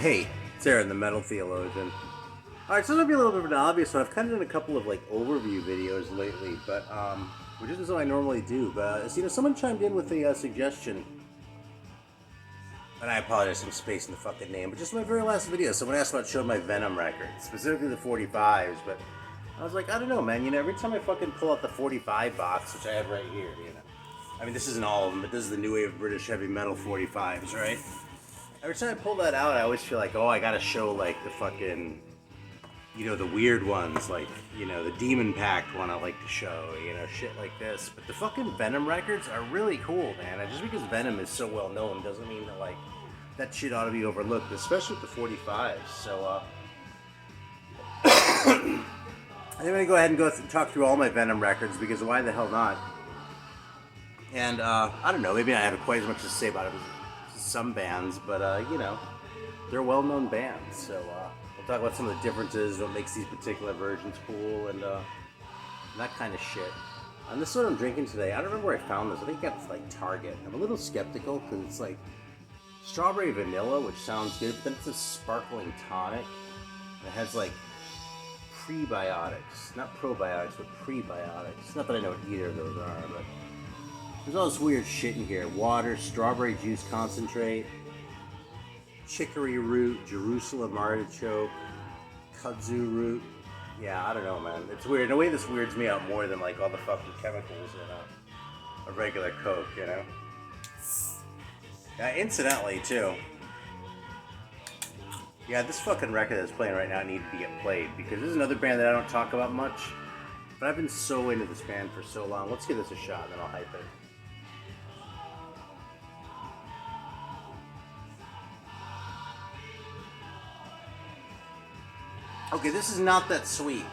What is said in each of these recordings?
Hey, it's Aaron, the Metal Theologian. Alright, so this might be a little bit of an obvious one. I've kind of done a couple of like overview videos lately, but which isn't what I normally do. But someone chimed in with a suggestion, and I apologize, I'm spacing the fucking name. But just my very last video, someone asked about showing my Venom records, specifically the 45s. But I was like, I don't know, man. Every time I fucking pull out the 45 box, which I have right here, I mean, this isn't all of them, but this is the new wave of British heavy metal 45s, right? Every time I pull that out, I always feel like, oh, I gotta show, like, the fucking, the weird ones, like, the Demon Pact one I like to show, shit like this. But the fucking Venom records are really cool, man. And just because Venom is so well known doesn't mean that, like, that shit ought to be overlooked, especially with the 45s. So, I'm gonna go ahead and talk through all my Venom records, because why the hell not? And, I don't know, maybe I haven't quite as much to say about it as some bands, but, they're well-known bands, so, we'll talk about some of the differences, what makes these particular versions cool, and, that kind of shit. And this is what I'm drinking today. I don't remember where I found this. I think it's, like, Target. I'm a little skeptical, because it's, like, strawberry vanilla, which sounds good, but then it's a sparkling tonic, and it has, like, prebiotics. Not probiotics, but prebiotics. Not that I know what either of those are, but there's all this weird shit in here. Water, strawberry juice concentrate, chicory root, Jerusalem artichoke, kudzu root. Yeah, I don't know, man. It's weird. In a way, this weirds me out more than, like, all the fucking chemicals in a regular Coke, Yeah, incidentally, too. Yeah, this fucking record that's playing right now needed to get played, because this is another band that I don't talk about much, but I've been so into this band for so long. Let's give this a shot, and then I'll hype it. Okay, this is not that sweet,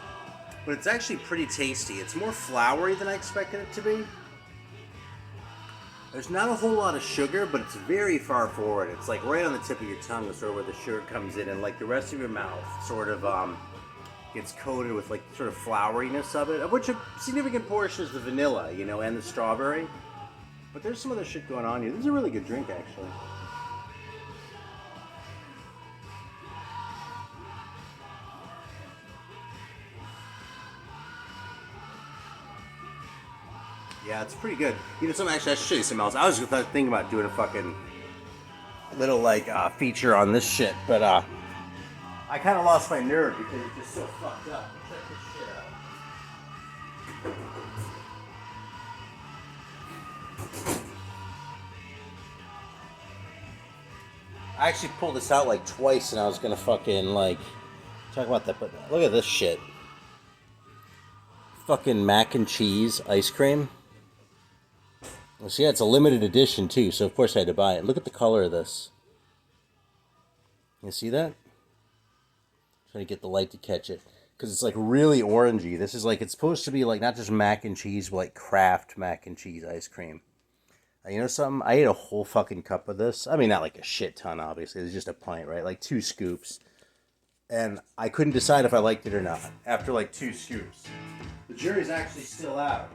but it's actually pretty tasty. It's more flowery than I expected it to be. There's not a whole lot of sugar, but it's very far forward. It's like right on the tip of your tongue is sort of where the sugar comes in, and like the rest of your mouth sort of gets coated with like sort of floweriness of it, of which a significant portion is the vanilla, and the strawberry. But there's some other shit going on here. This is a really good drink, actually. Yeah, it's pretty good. Actually, I should show you something else. I was thinking about doing a fucking little, like, feature on this shit, but, I kind of lost my nerve because it's just so fucked up. Check this shit out. I actually pulled this out, like, twice, and I was gonna fucking, like, talk about that, but look at this shit. Fucking mac and cheese ice cream. So yeah, it's a limited edition too, so of course I had to buy it. Look at the color of this. You see that? Trying to get the light to catch it. Because it's like really orangey. This is like, it's supposed to be like not just mac and cheese, but like Kraft mac and cheese ice cream. You know something? I ate a whole fucking cup of this. I mean, not like a shit ton, obviously. It's just a pint, right? Like 2 scoops. And I couldn't decide if I liked it or not after like 2 scoops. The jury's actually still out.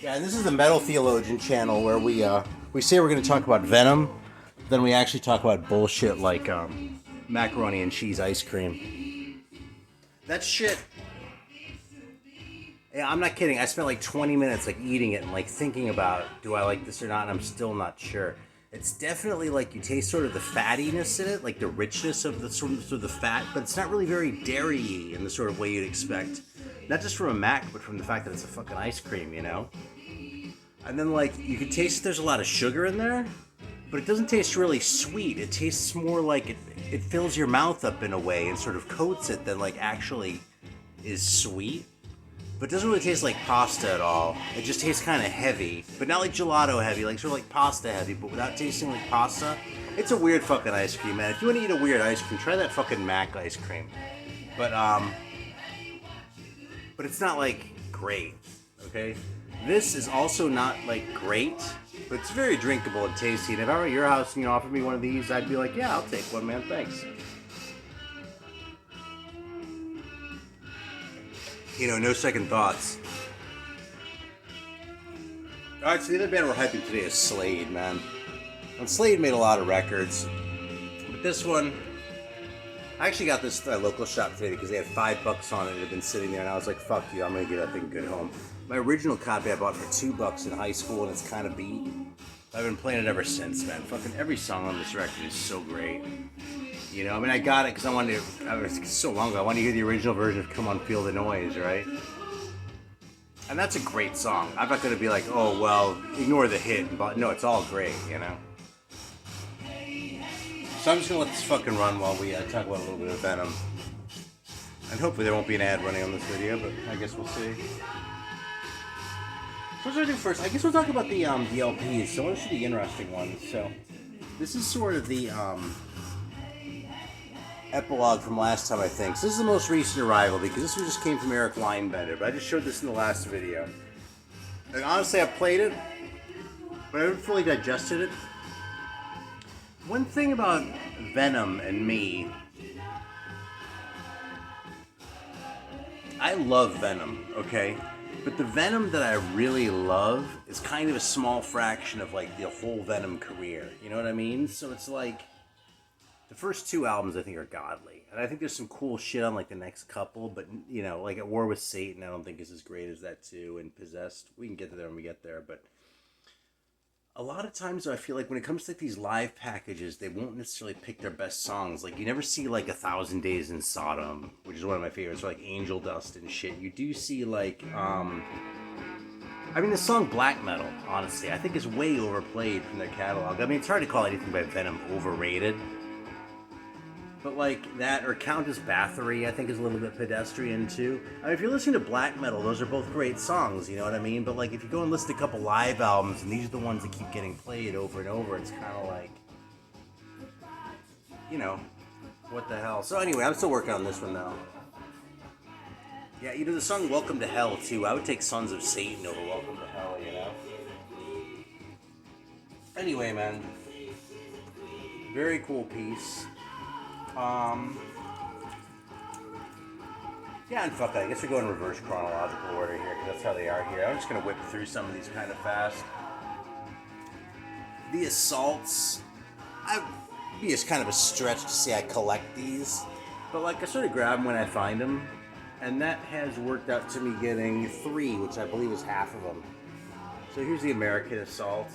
Yeah, and this is the Metal Theologian channel where we say we're going to talk about Venom, then we actually talk about bullshit like macaroni and cheese ice cream. That shit. Yeah, I'm not kidding. I spent like 20 minutes like eating it and like thinking about, do I like this or not, and I'm still not sure. It's definitely like you taste sort of the fattiness in it, like the richness of the sort of the fat, but it's not really very dairy-y in the sort of way you'd expect. Not just from a mac, but from the fact that it's a fucking ice cream, And then like you can taste there's a lot of sugar in there, but it doesn't taste really sweet. It tastes more like it fills your mouth up in a way and sort of coats it than like actually is sweet. But it doesn't really taste like pasta at all. It just tastes kind of heavy, but not like gelato heavy, like sort of like pasta heavy, but without tasting like pasta. It's a weird fucking ice cream, man. If you want to eat a weird ice cream, try that fucking Mac ice cream. But it's not like great, okay? This is also not like great, but it's very drinkable and tasty. And if I were at your house and you offered me one of these, I'd be like, yeah, I'll take one, man, thanks. No second thoughts. Alright, so the other band we're hyping today is Slade, man. And Slade made a lot of records. But this one, I actually got this at a local shop today because they had $5 on it. It had been sitting there, and I was like, fuck you, I'm gonna give that thing a good home. My original copy I bought for $2 in high school, and it's kind of beat. I've been playing it ever since, man. Fucking every song on this record is so great. You know, I mean, I got it because I wanted to, it's so long ago, I wanted to hear the original version of Come On Feel the Noise, right? And that's a great song. I'm not going to be like, oh, well, ignore the hit. But no, it's all great, you know? So I'm just going to let this fucking run while we talk about a little bit of Venom. And hopefully there won't be an ad running on this video, but I guess we'll see. So what should I do first? I guess we'll talk about the LPs. So one should be interesting ones. So this is sort of the epilogue from last time, I think. So this is the most recent arrival because this one just came from Eric Weinbender, but I just showed this in the last video. And honestly, I played it, but I haven't fully digested it. One thing about Venom and me, I love Venom, okay? But the Venom that I really love is kind of a small fraction of like the whole Venom career. You know what I mean? So it's like, the first two albums I think are godly, and I think there's some cool shit on like the next couple, but you know, like At War with Satan I don't think is as great as that too, and Possessed, we can get to there when we get there, but a lot of times I feel like when it comes to like, these live packages, they won't necessarily pick their best songs. Like you never see like 1,000 Days in Sodom, which is one of my favorites, or like Angel Dust and shit. You do see like, I mean the song Black Metal, honestly, I think is way overplayed from their catalog. I mean, it's hard to call anything by Venom overrated. But like that, or Countess Bathory, I think is a little bit pedestrian too. I mean, if you're listening to black metal, those are both great songs, you know what I mean? But like if you go and listen to a couple live albums, and these are the ones that keep getting played over and over, it's kind of like, you know, what the hell? So anyway, I'm still working on this one though. Yeah, you know the song Welcome to Hell too. I would take Sons of Satan over Welcome to Hell, you know? Anyway, man. Very cool piece. Yeah, and fuck that. I guess we go in reverse chronological order here, because that's how they are here. I'm just going to whip through some of these kind of fast. The Assaults, it'd be just kind of a stretch to say I collect these, but like I sort of grab them when I find them, and that has worked out to me getting 3, which I believe is half of them. So here's the American Assault.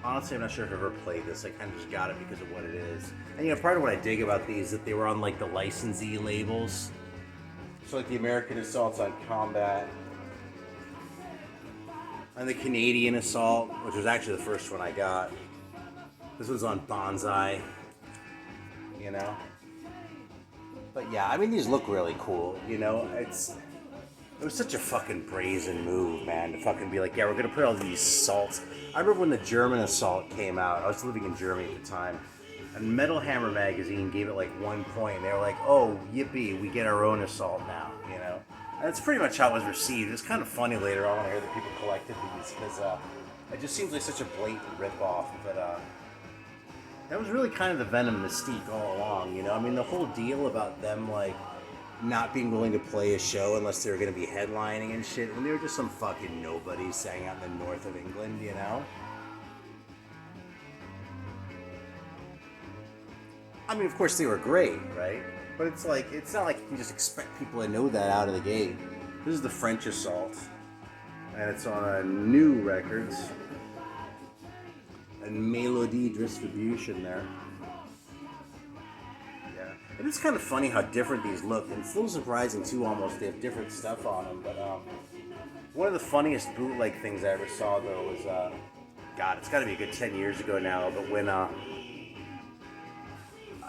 Honestly, I'm not sure if I've ever played this. I kind of just got it because of what it is. And you know, part of what I dig about these is that they were on like the licensee labels. So like the American Assault's on Combat. And the Canadian Assault, which was actually the first one I got. This one's on Bonsai. You know? But yeah, I mean, these look really cool, you know? It was such a fucking brazen move, man, to fucking be like, yeah, we're gonna put all these assaults. I remember when the German Assault came out. I was living in Germany at the time, and Metal Hammer magazine gave it like 1 point. They were like, oh, yippee, we get our own Assault now, you know? And that's pretty much how it was received. It was kind of funny later on to hear that people collected these, because it just seems like such a blatant ripoff. But that was really kind of the Venom mystique all along, you know? I mean, the whole deal about them, like, not being willing to play a show unless they were going to be headlining and shit, when they were just some fucking nobodies sang out in the north of England, you know? I mean, of course they were great, right? But it's like, it's not like you can just expect people to know that out of the gate. This is the French Assault, and it's on New Records, and Melody Distribution there. And it's kind of funny how different these look, and it's a little surprising too, almost. They have different stuff on them, but one of the funniest bootleg things I ever saw, though, was, God, it's got to be a good 10 years ago now, but when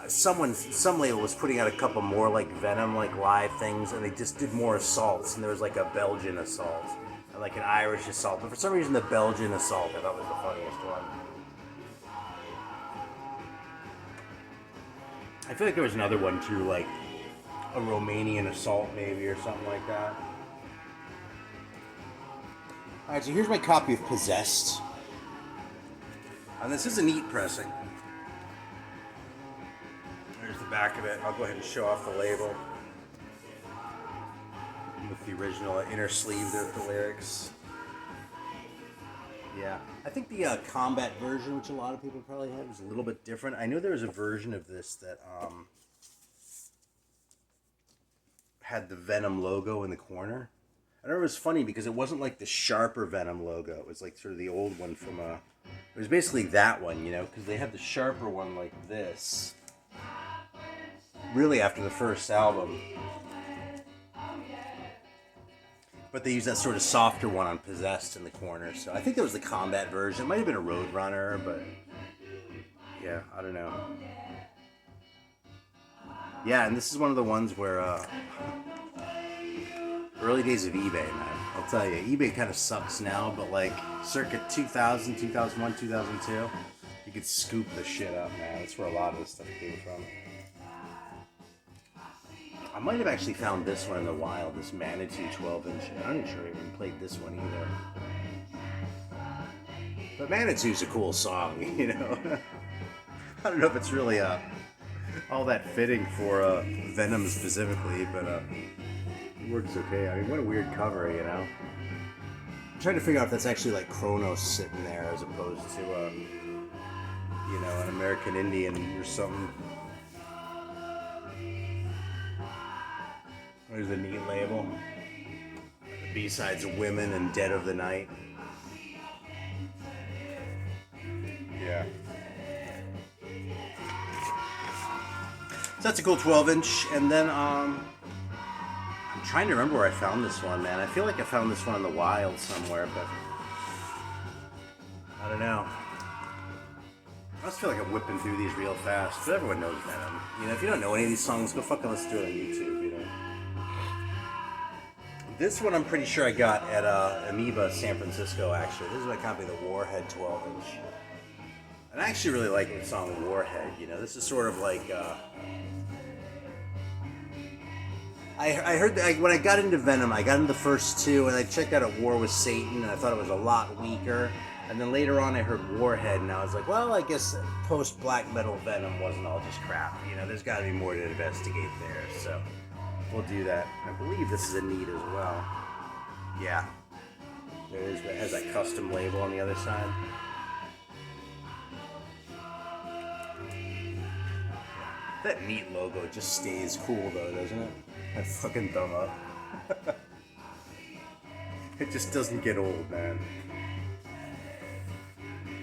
some label was putting out a couple more, like, Venom, like, live things, and they just did more assaults, and there was, like, a Belgian Assault, and, like, an Irish Assault, but for some reason the Belgian Assault I thought was the funniest one. I feel like there was another one too, like a Romanian Assault maybe, or something like that. Alright, so here's my copy of Possessed. And this is a neat pressing. There's the back of it. I'll go ahead and show off the label. With the original inner sleeve there with the lyrics. Yeah, I think the combat version, which a lot of people probably had, was a little bit different. I know there was a version of this that had the Venom logo in the corner. I know it was funny because it wasn't like the sharper Venom logo. It was like sort of the old one from It was basically that one, you know, because they had the sharper one like this. Really, after the first album. But they used that sort of softer one on Possessed in the corner. So I think that was the combat version. It might have been a Roadrunner, but yeah, I don't know. Yeah, and this is one of the ones where early days of eBay, man. I'll tell you, eBay kind of sucks now, but like circa 2000, 2001, 2002, you could scoop the shit up, man. That's where a lot of this stuff came from. I might have actually found this one in the wild, this Manitou 12-inch. I'm not sure I even played this one either. But Manitou's a cool song, you know. I don't know if it's really all that fitting for Venom specifically, but it works okay. I mean, what a weird cover, you know. I'm trying to figure out if that's actually like Kronos sitting there as opposed to, you know, an American Indian or something. There's the neat label. The B-sides Women and Dead of the Night. Yeah. So that's a cool 12-inch. And then, I'm trying to remember where I found this one, man. I feel like I found this one in the wild somewhere, but I don't know. I just feel like I'm whipping through these real fast, but everyone knows Venom. You know, if you don't know any of these songs, go fucking listen to it on YouTube, you know. This one I'm pretty sure I got at Amoeba San Francisco, actually. This is my copy of the Warhead 12-inch. And I actually really like the song Warhead, you know. This is sort of like... I heard that when I got into Venom, I got into the first two, and I checked out At War with Satan, and I thought it was a lot weaker. And then later on I heard Warhead, and I was like, well, I guess post-black metal Venom wasn't all just crap. You know, there's got to be more to investigate there, so... we'll do that. I believe this is a need as well. Yeah. There it is. It has that custom label on the other side. That neat logo just stays cool though, doesn't it? That fucking thumb up. It just doesn't get old, man.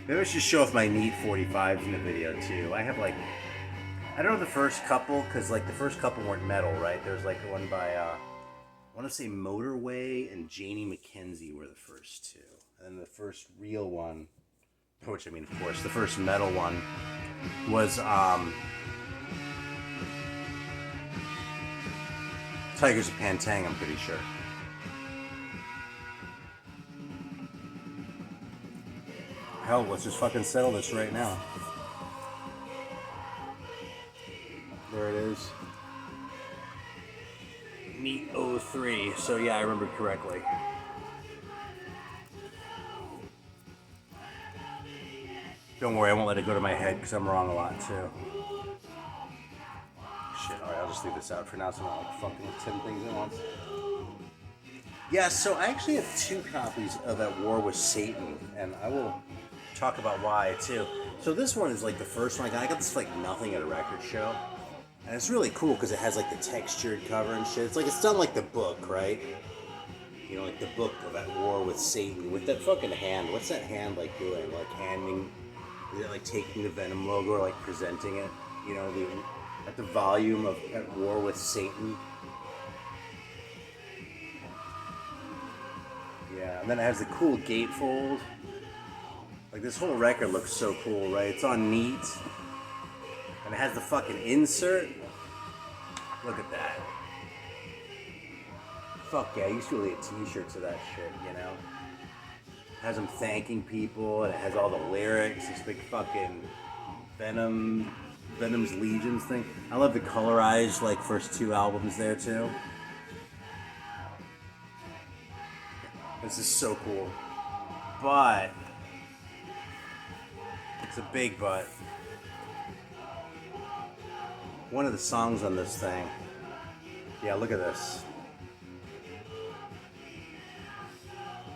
Maybe I should show off my neat 45s in the video too. I have like... I don't know the first couple, because like the first couple weren't metal, right? There's like one by, I want to say Motorway and Janie McKenzie were the first two. And then the first real one, which I mean, of course, the first metal one was Tygers of Pantang, I'm pretty sure. Hell, let's just fucking settle this right now. There it is. Neat 03. So yeah, I remember correctly. Don't worry, I won't let it go to my head because I'm wrong a lot too. Shit, alright, I'll just leave this out for now so I'm not like fucking with 10 things at once. Yeah, so I actually have 2 copies of At War with Satan, and I will talk about why too. So this one is like the first one I got. I got this for like nothing at a record show. And it's really cool because it has like the textured cover and shit. It's like it's done like the book, right? You know, like the book of At War with Satan with that fucking hand. What's that hand like doing? Like handing, is it like taking the Venom logo or like presenting it? You know, at the volume of At War with Satan. Yeah, and then it has the cool gatefold. Like this whole record looks so cool, right? It's on neat. And it has the fucking insert. Look at that. Fuck yeah, I used to really get t-shirts of that shit, you know? It has them thanking people, and it has all the lyrics, this big fucking Venom's Legions thing. I love the colorized, like, first 2 albums there, too. This is so cool. But, it's a big but. One of the songs on this thing. Yeah, look at this.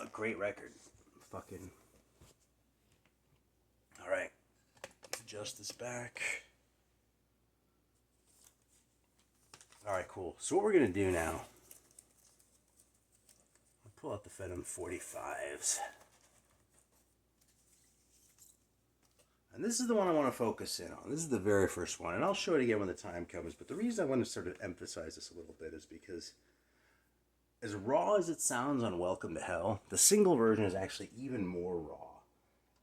a great record. Fucking. All right. Let's adjust this back. All right, cool. So what we're gonna do now? I'll pull out the Venom 45s. And this is the one I want to focus in on. This is the very first one. And I'll show it again when the time comes. But the reason I want to sort of emphasize this a little bit is because as raw as it sounds on Welcome to Hell, the single version is actually even more raw.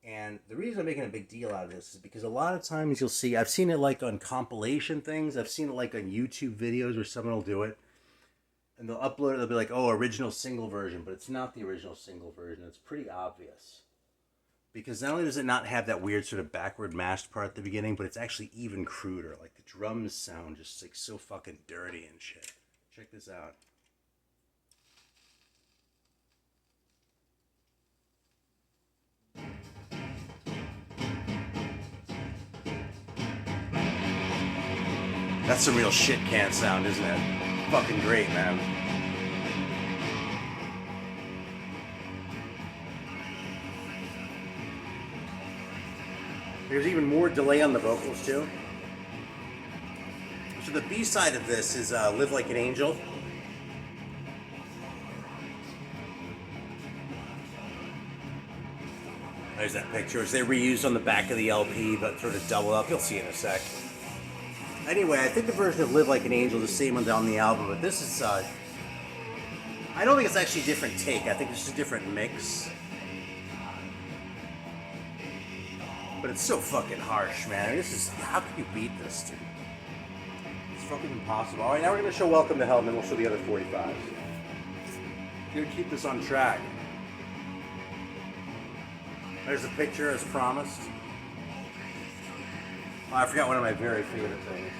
And the reason I'm making a big deal out of this is because a lot of times you'll see, I've seen it like on compilation things. I've seen it like on YouTube videos where someone will do it. And they'll upload it. They'll be like, oh, original single version. But it's not the original single version. It's pretty obvious. Because not only does it not have that weird sort of backward mashed part at the beginning, but it's actually even cruder. Like the drums sound just like so fucking dirty and shit. Check this out. That's some real shit can sound, isn't it? Fucking great, man. There's even more delay on the vocals, too. So the B-side of this is Live Like an Angel. There's that picture, which they reused on the back of the LP, but sort of double up. You'll see in a sec. Anyway, I think the version of Live Like an Angel is the same one on the album, but this is, I don't think it's actually a different take. I think it's just a different mix. But it's so fucking harsh, man. I mean, this is, how can you beat this, dude? It's fucking impossible. Alright, now we're gonna show Welcome to Hell, and then we'll show the other 45s. We're gonna keep this on track. There's a picture as promised. Oh, I forgot one of my very favorite things.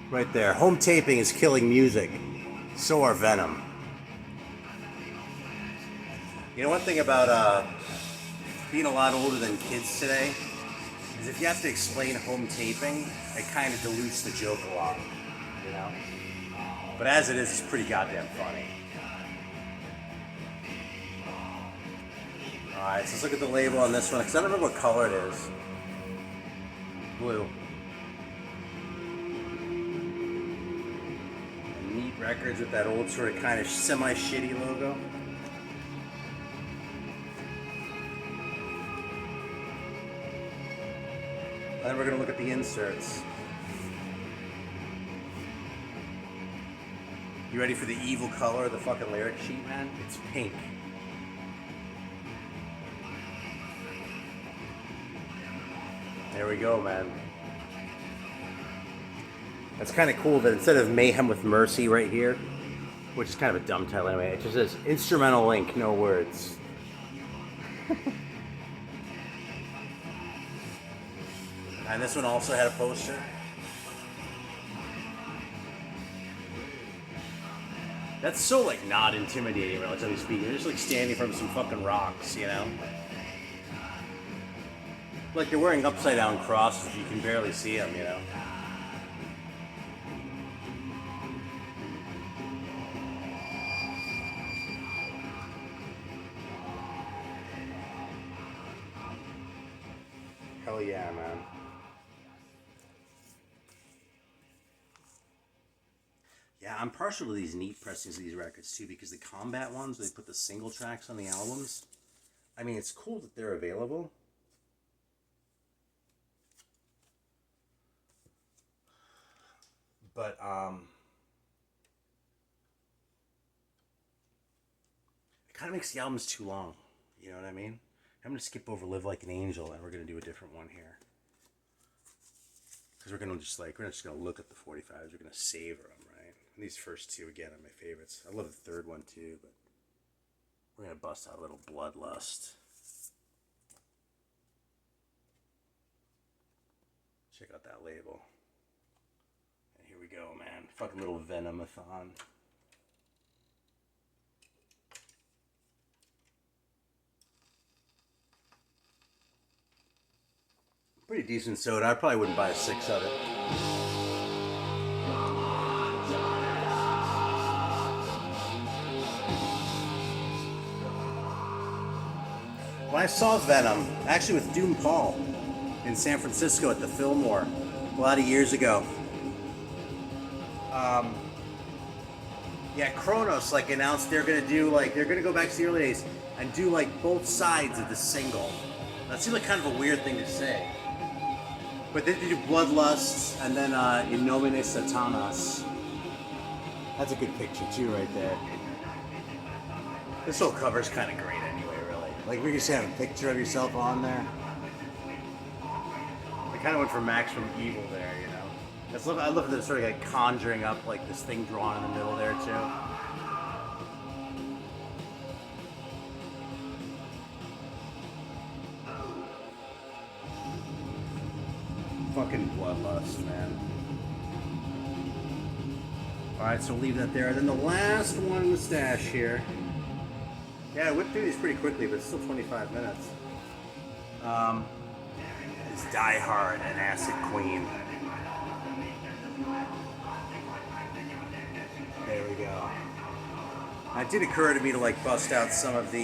Right there. Home taping is killing music. So are Venom. You know, one thing about being a lot older than kids today is if you have to explain home taping, it kind of dilutes the joke a lot, you know? But as it is, it's pretty goddamn funny. Alright, so let's look at the label on this one, because I don't remember what color it is. Blue. Neat records with that old sort of kind of semi-shitty logo. And then we're going to look at the inserts. You ready for the evil color of the fucking lyric sheet, man? It's pink. There we go, man. That's kind of cool that instead of Mayhem with Mercy right here, which is kind of a dumb title anyway, it just says instrumental link, no words. And this one also had a poster. That's so, like, not intimidating, relatively speaking. You're just, like, standing from some fucking rocks, you know? Like, you're wearing upside-down crosses, you can barely see them, you know? Hell yeah, man. Yeah, I'm partial to these neat pressings of these records too, because the combat ones, they put the single tracks on the albums. I mean, it's cool that they're available. But, it kind of makes the albums too long. You know what I mean? I'm going to skip over Live Like an Angel, and we're going to do a different one here. Because we're going to just, like, we're just going to look at the 45s. We're going to savor them, right? And these first two, again, are my favorites. I love the third one, too, but we're going to bust out a little Bloodlust. Check out that label. And here we go, man. Fucking little Venom-a-thon. Pretty decent soda. I probably wouldn't buy a 6 of it. When I saw Venom, actually with Doom Paul in San Francisco at the Fillmore a lot of years ago, yeah, Kronos like announced they're gonna do like they're gonna go back to the early days and do like both sides of the single. That seemed like kind of a weird thing to say, but they do Bloodlust and then In Nomine Satanas. That's a good picture too, right there. This whole cover's kind of great anyway, really. Like we just have a picture of yourself on there. I kind of went for Max from Evil there, you know. I love the sort of like conjuring up like this thing drawn in the middle there too. Fucking Bloodlust, man. Alright, so we'll leave that there. And then the last one in the stash here. Yeah, I whipped through these pretty quickly, but it's still 25 minutes. Is Die Hard and Acid Queen. There we go. It did occur to me to like bust out some of the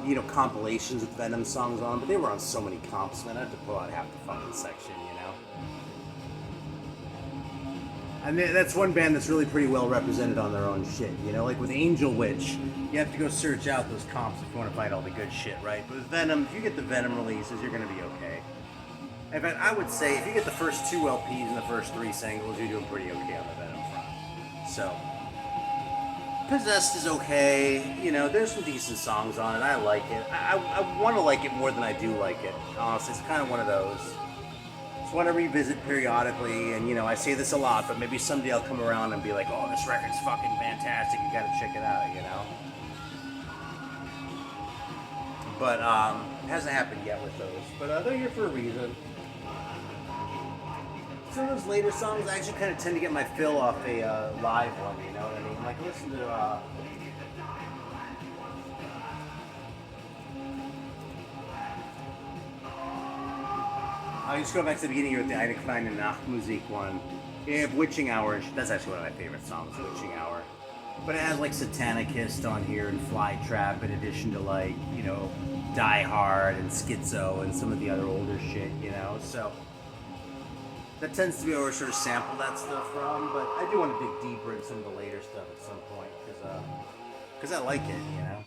you know, compilations with Venom songs on, but they were on so many comps, man. I had to pull out half the fucking section, you know. And that's one band that's really pretty well represented on their own shit, you know. Like with Angel Witch, you have to go search out those comps if you want to find all the good shit, right? But with Venom, if you get the Venom releases, you're gonna be okay. In fact, I would say if you get the first 2 LPs and the first 3 singles, you're doing pretty okay on the Venom front. So, Possessed is okay. You know, there's some decent songs on it. I like it. I want to like it more than I do like it. Honestly, it's kind of one of those. Just want to revisit periodically, and you know, I say this a lot, but maybe someday I'll come around and be like, oh, this record's fucking fantastic. You gotta check it out, you know. But it hasn't happened yet with those. But they're here for a reason. Some of those later songs, I actually kind of tend to get my fill off a live one, you know what I mean? Like, listen to, I'll just go back to the beginning here with the Eine kleine Nachtmusik one. You have Witching Hour, that's actually one of my favorite songs, Witching Hour. But it has, like, Satanicist on here and Flytrap, in addition to, like, you know, Die Hard and Schizo and some of the other older shit, you know, so... That tends to be where we sort of sample that stuff from, but I do want to dig deeper in some of the later stuff at some point, because I like it, you know?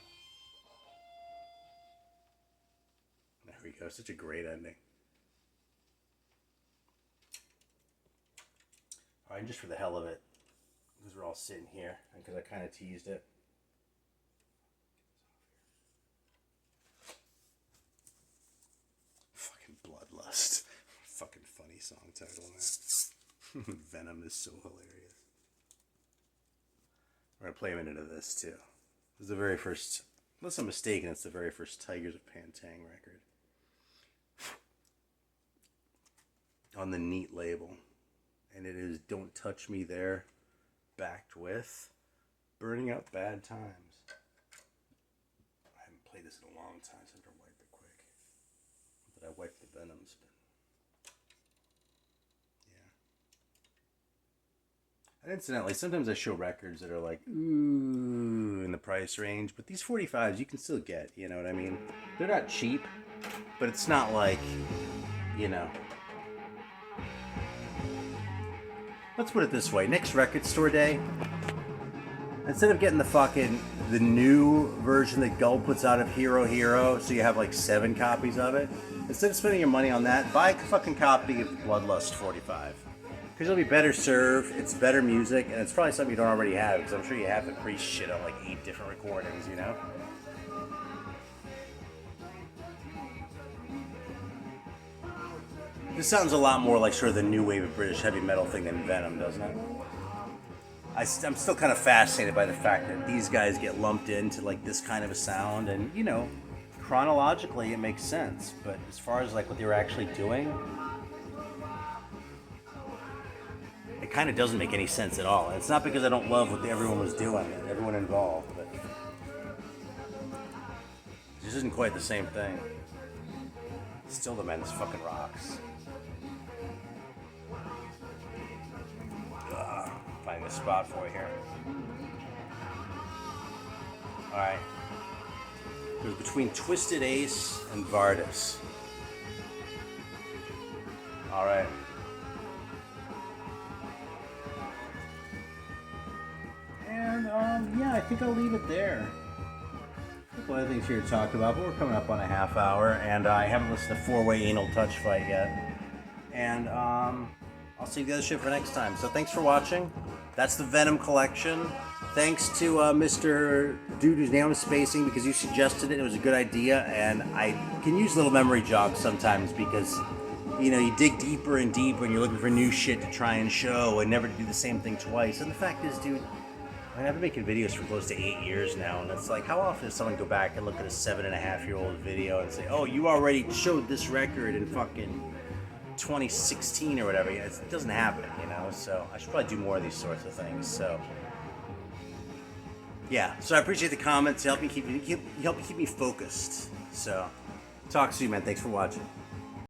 There we go, such a great ending. Alright, just for the hell of it, because we're all sitting here, and because I kind of teased it. Fucking Bloodlust. Fucking funny song title, man. Venom is so hilarious. We're gonna play a minute of this too. This is the very first, unless I'm mistaken, it's the very first Tygers of Pantang record. On the Neat label. And it is Don't Touch Me There, backed with Burning Out Bad Times. I haven't played this in a long time, so I'm gonna wipe it quick. But I wiped the Venoms, but and incidentally, sometimes I show records that are like, ooh, in the price range, but these 45s you can still get, you know what I mean? They're not cheap, but it's not like, you know. Let's put it this way, next record store day, instead of getting the new version that Gull puts out of Hero Hero, so you have like 7 copies of it, instead of spending your money on that, buy a fucking copy of Bloodlust 45. Because you'll be better served, it's better music, and it's probably something you don't already have, because I'm sure you have the Priest shit on like 8 different recordings, you know? This sounds a lot more like sort of the new wave of British heavy metal thing than Venom, doesn't it? I'm still kind of fascinated by the fact that these guys get lumped into like this kind of a sound, and you know, chronologically it makes sense, but as far as like what they were actually doing, it kind of doesn't make any sense at all. And it's not because I don't love what everyone was doing, everyone involved, but it just isn't quite the same thing. Still, the man, this fucking rocks. Finding a spot for you here. Alright. It was between Twisted Ace and Vardis. Alright. And, yeah, I think I'll leave it there. A couple other things here to talk about, but we're coming up on a half hour, and I haven't listened to 4-Way Anal Touch Fight yet. And, I'll save the other shit for next time. So thanks for watching. That's the Venom collection. Thanks to Mr. Dude whose name I'm spacing because you suggested it. It was a good idea, and I can use little memory jogs sometimes because, you know, you dig deeper and deeper and you're looking for new shit to try and show and never to do the same thing twice. And the fact is, dude, I mean, I've been making videos for close to 8 years now, and it's like, how often does someone go back and look at a 7.5-year-old video and say, oh, you already showed this record in fucking 2016 or whatever? It doesn't happen, you know, so I should probably do more of these sorts of things, so... Yeah, so I appreciate the comments. Help me keep me focused. So, talk soon, man. Thanks for watching.